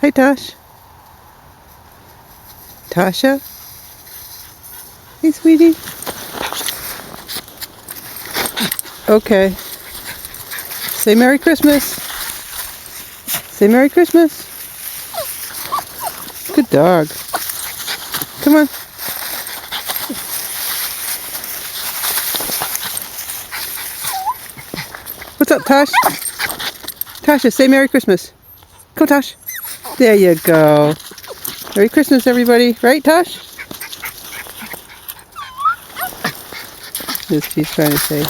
Hi, Tosh. Tasha? Hey, sweetie. Okay. Say Merry Christmas. Say Merry Christmas. Good dog. Come on. What's up, Tosh? Tasha, say Merry Christmas. Go, Tosh. There you go. Merry Christmas, everybody. Right, Tosh? Yes, she's trying to say.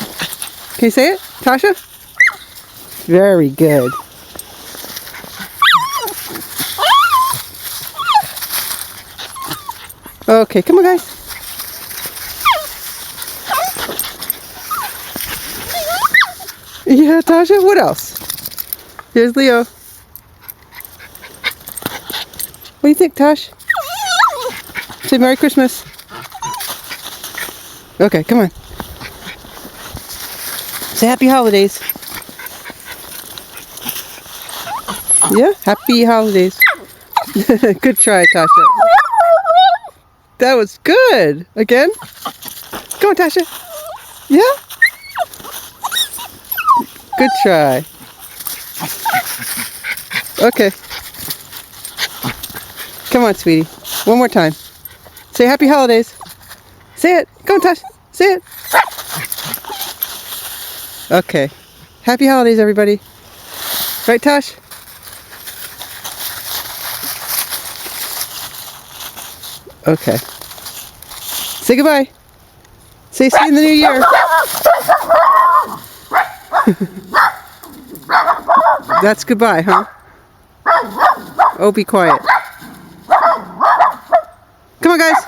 Can you say it, Tasha? Very good. Okay, come on, guys. Yeah, Tasha, what else? Here's Leo. What do you think, Tosh? Say Merry Christmas. Okay, come on. Say Happy Holidays. Yeah, Happy Holidays. Good try, Tasha. That was good. Again? Come on, Tasha. Yeah? Good try. Okay. Come on, sweetie. One more time. Say Happy Holidays. Say it. Come on, Tasha. Say it. Okay. Happy Holidays, everybody. Right, Tosh? Okay. Say goodbye. Say see you in the new year. That's goodbye, huh? Oh, be quiet. Come on, guys.